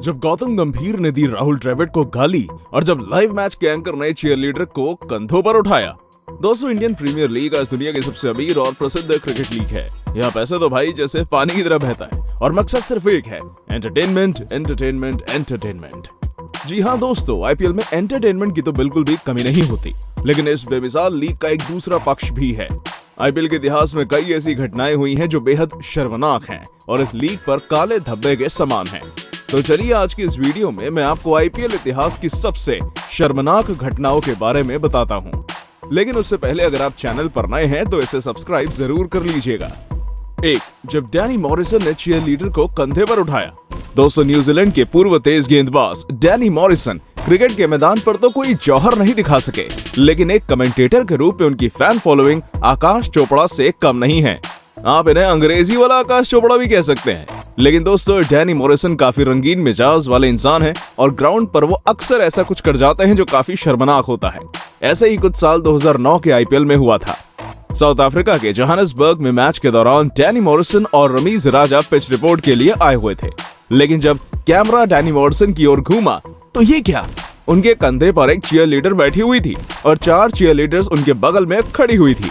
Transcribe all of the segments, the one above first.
जब गौतम गंभीर ने दी राहुल द्रविड़ को गाली और जब लाइव मैच के एंकर ने चीयरलीडर को कंधों पर उठाया। दोस्तों, इंडियन प्रीमियर लीग आज दुनिया की सबसे अमीर और प्रसिद्ध क्रिकेट लीग है। यहाँ पैसे तो भाई जैसे पानी की तरह बहता है और मकसद सिर्फ एक है, एंटरटेनमेंट, एंटरटेनमेंट, एंटरटेनमेंट। जी हाँ दोस्तों, आईपीएल में एंटरटेनमेंट की तो बिल्कुल भी कमी नहीं होती, लेकिन इस बेमिसाल लीग का एक दूसरा पक्ष भी है। आईपीएल के इतिहास में कई ऐसी घटनाएं हुई हैं जो बेहद शर्मनाक हैं और इस लीग पर काले धब्बे के समान हैं। तो चलिए आज की इस वीडियो में मैं आपको आईपीएल इतिहास की सबसे शर्मनाक घटनाओं के बारे में बताता हूँ। लेकिन उससे पहले अगर आप चैनल पर नए हैं तो इसे सब्सक्राइब जरूर कर लीजिएगा। 1. जब डैनी मॉरिसन ने चीयरलीडर को कंधे पर उठाया। दोस्तों, न्यूजीलैंड के पूर्व तेज गेंदबाज डैनी मॉरिसन क्रिकेट के मैदान पर तो कोई जौहर नहीं दिखा सके, लेकिन एक कमेंटेटर के रूप में उनकी फैन फॉलोइंग आकाश चोपड़ा से कम नहीं है। आप इन्हें अंग्रेजी वाला आकाश चोपड़ा भी कह सकते हैं। लेकिन दोस्तों, डैनी मॉरिसन काफी रंगीन मिजाज वाले इंसान हैं और ग्राउंड पर वो अक्सर ऐसा कुछ कर जाते हैं जो काफी शर्मनाक होता है। ऐसे ही कुछ साल 2009 के आईपीएल में हुआ था। साउथ अफ्रीका के जोहान्सबर्ग में मैच के दौरान डैनी मॉरिसन और रमीज राजा पिच रिपोर्ट के लिए आए हुए थे, लेकिन जब कैमरा डैनी मॉरिसन की ओर घूमा तो ये क्या, उनके कंधे पर एक चीयरलीडर बैठी हुई थी और 4 चीयरलीडर्स उनके बगल में खड़ी हुई थी।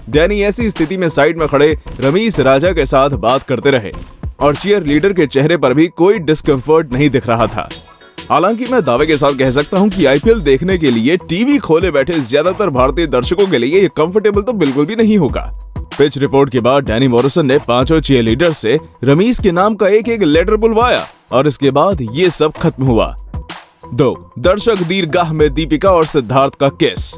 डैनी ऐसी स्थिति में साइड में खड़े रमीज राजा के साथ बात करते रहे और चीयरलीडर के चेहरे पर भी कोई डिस्कम्फर्ट नहीं दिख रहा था। हालांकि मैं दावे के साथ कह सकता हूं कि आईपीएल देखने के लिए टीवी खोले बैठे ज्यादातर भारतीय दर्शकों के लिए ये कंफर्टेबल तो बिल्कुल भी नहीं होगा। पिच रिपोर्ट के बाद डैनी मॉरिसन ने 5 चीयरलीडर से रमीज के नाम का एक लेटर बुलवाया और इसके बाद ये सब खत्म हुआ। 2. दर्शक दीर्घाह में दीपिका और सिद्धार्थ का किस।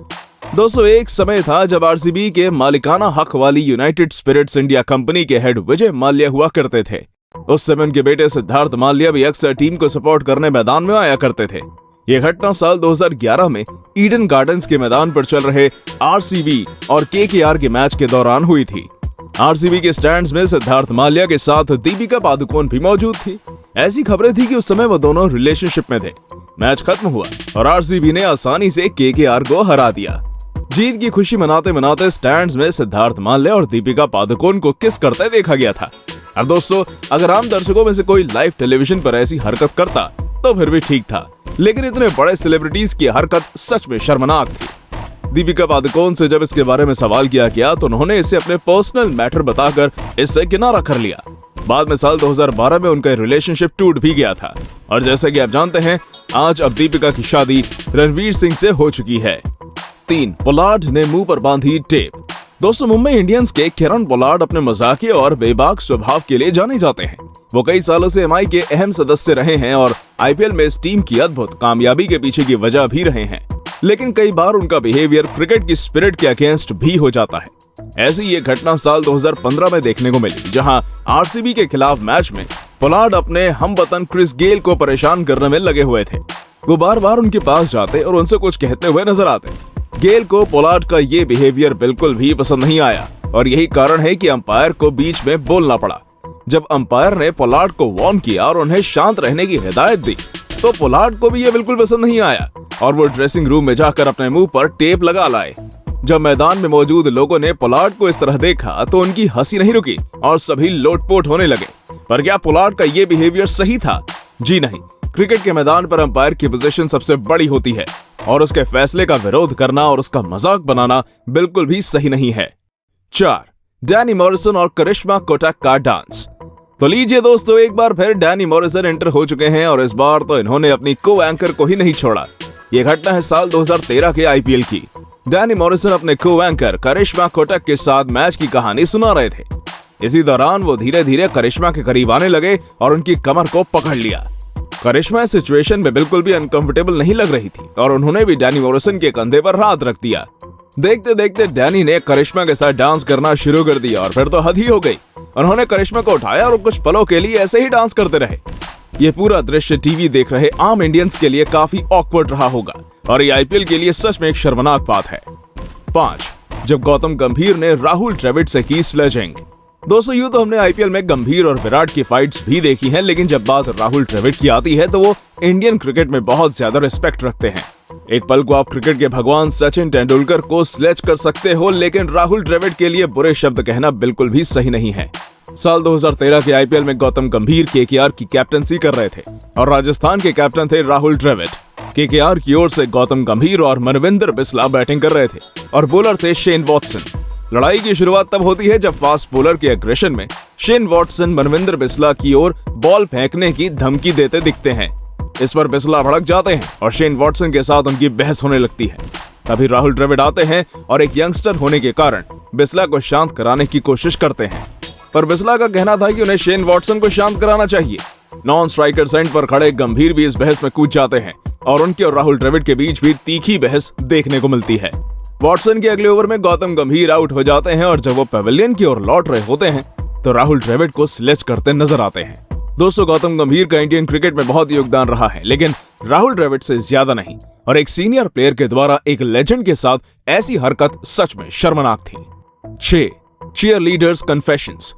दोस्तों, एक समय था जब आरसीबी के मालिकाना हक वाली यूनाइटेड स्पिरिट्स इंडिया कंपनी के हेड विजय माल्या हुआ करते थे। उस समय उनके बेटे सिद्धार्थ माल्या भी अक्सर टीम को सपोर्ट करने मैदान में आया करते थे। ये घटना साल 2011 में ईडन गार्डन्स के मैदान पर चल रहे आरसीबी और केकेआर के मैच के दौरान हुई थी। आरसीबी के स्टैंड्स में सिद्धार्थ माल्या के साथ दीपिका पादुकोण भी मौजूद थी। ऐसी खबरें थी कि उस समय वो दोनों रिलेशनशिप में थे। मैच खत्म हुआ और आरसीबी ने आसानी से केकेआर को हरा दिया। जीत की खुशी मनाते मनाते स्टैंड्स में सिद्धार्थ माल्या और दीपिका पादुकोण को किस करते देखा गया था। अब दोस्तों, अगर आम दर्शकों में से कोई लाइव टेलीविजन पर ऐसी हरकत करता तो फिर भी ठीक था, लेकिन इतने बड़े सेलिब्रिटीज की हरकत सच में शर्मनाक थी। दीपिका पादुकोण से जब इसके बारे में सवाल किया गया तो उन्होंने इसे अपने पर्सनल मैटर बताकर इससे किनारा कर लिया। बाद में साल 2012 में उनका रिलेशनशिप टूट भी गया था और जैसे कि आप जानते हैं, आज अब दीपिका की शादी रणवीर सिंह से हो चुकी है। 3. पोलार्ड ने मुंह पर बांधी टेप। दोस्तों, मुंबई इंडियंस के किरण पोलार्ड अपने मजाकिया और बेबाक स्वभाव के लिए जाने जाते हैं। वो कई सालों से एमआई के अहम सदस्य रहे हैं और आईपीएल में इस टीम की अद्भुत कामयाबी के पीछे की वजह भी रहे हैं। लेकिन कई बार उनका बिहेवियर क्रिकेट की स्पिरिट के अगेंस्ट भी हो जाता है। ऐसी ये घटना साल 2015 में देखने को मिली, जहां आरसीबी के खिलाफ मैच में पोलार्ड अपने हमवतन क्रिस गेल को परेशान करने में लगे हुए थे। वो बार बार उनके पास जाते और उनसे कुछ कहते हुए नजर आते। गेल को पोलार्ड का ये बिहेवियर बिल्कुल भी पसंद नहीं आया और यही कारण है कि अंपायर को बीच में बोलना पड़ा। जब अंपायर ने पोलार्ड को वार्न किया और उन्हें शांत रहने की हिदायत दी तो पोलार्ड को भी ये बिल्कुल पसंद नहीं आया और वो ड्रेसिंग रूम में जाकर अपने मुंह पर टेप लगा लाए। जब मैदान में मौजूद लोगों ने पोलार्ड को इस तरह देखा तो उनकी हंसी नहीं रुकी और सभी लोटपोट होने लगे। पर क्या पोलार्ड का ये बिहेवियर सही था? जी नहीं। क्रिकेट के मैदान पर अंपायर की पोजीशन सबसे बड़ी होती है और उसके फैसले का विरोध करना और उसका मजाक बनाना बिल्कुल भी सही नहीं है। 4. डैनी मॉरिसन और करिश्मा कोटक का डांस। तो लीजिए दोस्तों, एक बार फिर डैनी मॉरिसन एंटर हो चुके हैं और इस बार तो इन्होंने अपनी को एंकर को ही नहीं छोड़ा। ये घटना है साल 2013 के आईपीएल की। डैनी मॉरिसन अपने को एंकर करिश्मा कोटक के साथ मैच की कहानी सुना रहे थे। इसी दौरान वो धीरे धीरे करिश्मा के करीब आने लगे और उनकी कमर को पकड़ लिया। करिश्मा इस सिचुएशन में बिल्कुल भी अनकंफर्टेबल नहीं लग रही थी और उन्होंने भी डैनी मॉरिसन के कंधे पर हाथ रख दिया। देखते देखते डैनी ने करिश्मा के साथ डांस करना शुरू कर दिया और फिर तो हद ही हो गई। उन्होंने करिश्मा को उठाया और कुछ पलों के लिए ऐसे ही डांस करते रहे। ये पूरा दृश्य टीवी देख रहे आम इंडियंस के लिए काफी ऑकवर्ड रहा होगा और ये आईपीएल के लिए सच में एक शर्मनाक बात है। 5. जब गौतम गंभीर ने राहुल द्रविड़ से की स्लेजिंग। दोस्तों, यूं तो हमने आईपीएल में गंभीर और विराट की फाइट्स भी देखी हैं, लेकिन जब बात राहुल द्रविड़ की आती है तो वो इंडियन क्रिकेट में बहुत ज्यादा रिस्पेक्ट रखते हैं। एक पल को आप क्रिकेट के भगवान सचिन तेंदुलकर को स्लेज कर सकते हो, लेकिन राहुल द्रविड़ के लिए बुरे शब्द कहना बिल्कुल भी सही नहीं है। साल 2013 के आईपीएल में गौतम गंभीर केकेआर की कैप्टनसी कर रहे थे और राजस्थान के कैप्टन थे राहुल द्रविड़। केकेआर की ओर से गौतम गंभीर और मनविंदर बिस्ला बैटिंग कर रहे थे और बॉलर थे शेन वॉटसन। लड़ाई की शुरुआत तब होती है जब फास्ट बॉलर के एग्रेशन में शेन वॉटसन मनविंदर बिस्ला की ओर बॉल फेंकने की धमकी देते दिखते हैं। इस पर बिस्ला भड़क जाते हैं और शेन वॉटसन के साथ उनकी बहस होने लगती है। तभी राहुल द्रविड़ आते हैं और एक यंगस्टर होने के कारण बिस्ला को शांत कराने की कोशिश करते हैं, पर बिस्ला का कहना था कि उन्हें शेन वॉटसन को शांत कराना चाहिए। नॉन स्ट्राइकर एंड पर खड़े गंभीर भी इस बहस में कूद जाते हैं और उनके और राहुल द्रविड़ के बीच भी तीखी बहस देखने को मिलती है। वॉटसन के अगले ओवर में गौतम गंभीर आउट हो जाते हैं और जब वो पेविलियन की ओर लौट रहे होते हैं तो राहुल द्रविड़ को स्लेज करते नजर आते हैं। दोस्तों, गौतम गंभीर का इंडियन क्रिकेट में बहुत योगदान रहा है, लेकिन राहुल द्रविड़ से ज्यादा नहीं, और एक सीनियर प्लेयर के द्वारा एक लेजेंड के साथ ऐसी हरकत सच में शर्मनाक थी। 6. Cheerleaders confessions.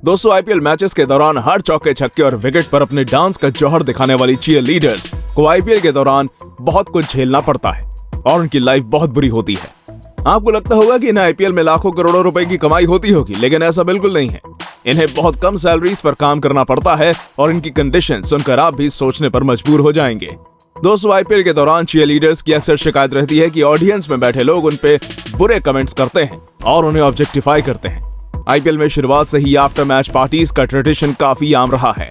दोस्तों, आईपीएल मैचेस के दौरान हर चौके छक्के और विकेट पर अपने डांस का जौहर दिखाने वाली चीयर लीडर्स को आईपीएल के दौरान बहुत कुछ झेलना पड़ता है और उनकी लाइफ बहुत बुरी होती है। आपको लगता होगा कि इन्हें आईपीएल में लाखों करोड़ों रुपए की कमाई होती होगी, लेकिन ऐसा बिल्कुल नहीं है। इन्हें बहुत कम सैलरीज पर काम करना पड़ता है और इनकी कंडीशन सुनकर आप भी सोचने पर मजबूर हो जाएंगे। दोस्तों, आईपीएल के दौरान चीयर लीडर्स की अक्सर शिकायत रहती है कि ऑडियंस में बैठे लोग उन पे बुरे कमेंट्स करते हैं और उन्हें ऑब्जेक्टिफाई करते हैं। आईपीएल में शुरुआत से ही आफ्टर मैच पार्टीज का ट्रेडिशन काफी आम रहा है।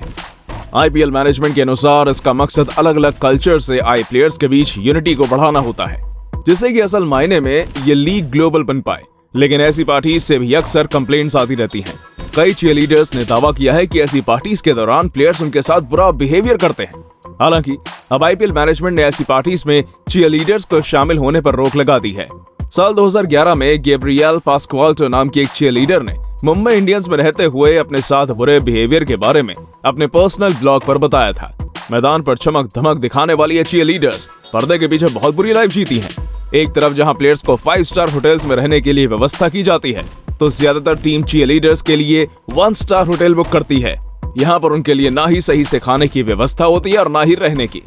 आईपीएल मैनेजमेंट के अनुसार इसका मकसद अलग अलग कल्चर से आए प्लेयर्स के बीच यूनिटी को बढ़ाना होता है, जिससे कि असल मायने में ये लीग ग्लोबल बन पाए। लेकिन ऐसी पार्टीज से भी अक्सर कंप्लेंट्स आती रहती हैं। कई चीयर लीडर्स ने दावा किया है कि ऐसी पार्टीज के दौरान प्लेयर्स उनके साथ बुरा बिहेवियर करते हैं। हालांकि अब आईपीएल मैनेजमेंट ने ऐसी पार्टीज में चीयर लीडर्स को शामिल होने पर रोक लगा दी है। साल 2011 में गैब्रियल पास्क्वाल्टो नाम की एक चीयर लीडर ने मुंबई इंडियंस में रहते हुए अपने साथ बुरे बिहेवियर के बारे में अपने पर्सनल ब्लॉग पर बताया था। मैदान पर चमक धमक दिखाने वाली ये चीयर लीडर्स पर्दे के पीछे बहुत बुरी लाइफ जीती हैं। एक तरफ जहां प्लेयर्स को 5 स्टार होटल्स में रहने के लिए व्यवस्था की जाती है, तो ज्यादातर टीम चीयर लीडर्स के लिए 1 स्टार होटल बुक करती है। यहाँ पर उनके लिए ना ही सही से खाने की व्यवस्था होती है और ना ही रहने की।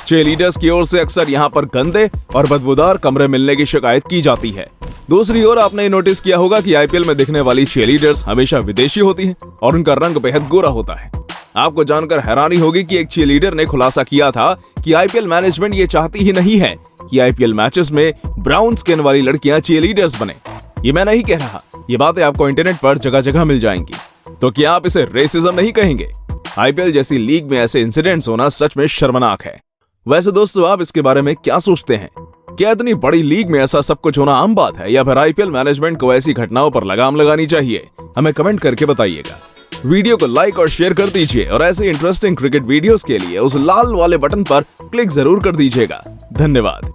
चीयर लीडर्स की ओर से अक्सर यहाँ पर गंदे और बदबूदार कमरे मिलने की शिकायत की जाती है। दूसरी ओर आपने ये नोटिस किया होगा कि आईपीएल में दिखने वाली चीयर लीडर्स हमेशा विदेशी होती हैं और उनका रंग बेहद गोरा होता है। आपको जानकर हैरानी होगी कि एक चीयर लीडर ने खुलासा किया था कि आईपीएल मैनेजमेंट ये चाहती ही नहीं है कि आईपीएल मैचेस में ब्राउन स्किन वाली लड़कियां चीयर लीडर्स बने। ये मैं नहीं कह रहा, ये बातें आपको इंटरनेट पर जगह जगह मिल जाएंगी। तो क्या आप इसे रेसिज्म नहीं कहेंगे? आईपीएल जैसी लीग में ऐसे इंसिडेंट्स होना सच में शर्मनाक है। वैसे दोस्तों, आप इसके बारे में क्या सोचते हैं? क्या इतनी बड़ी लीग में ऐसा सब कुछ होना आम बात है, या फिर आईपीएल मैनेजमेंट को ऐसी घटनाओं पर लगाम लगानी चाहिए? हमें कमेंट करके बताइएगा। वीडियो को लाइक और शेयर कर दीजिए और ऐसे इंटरेस्टिंग क्रिकेट वीडियोस के लिए उस लाल वाले बटन पर क्लिक जरूर कर दीजिएगा। धन्यवाद।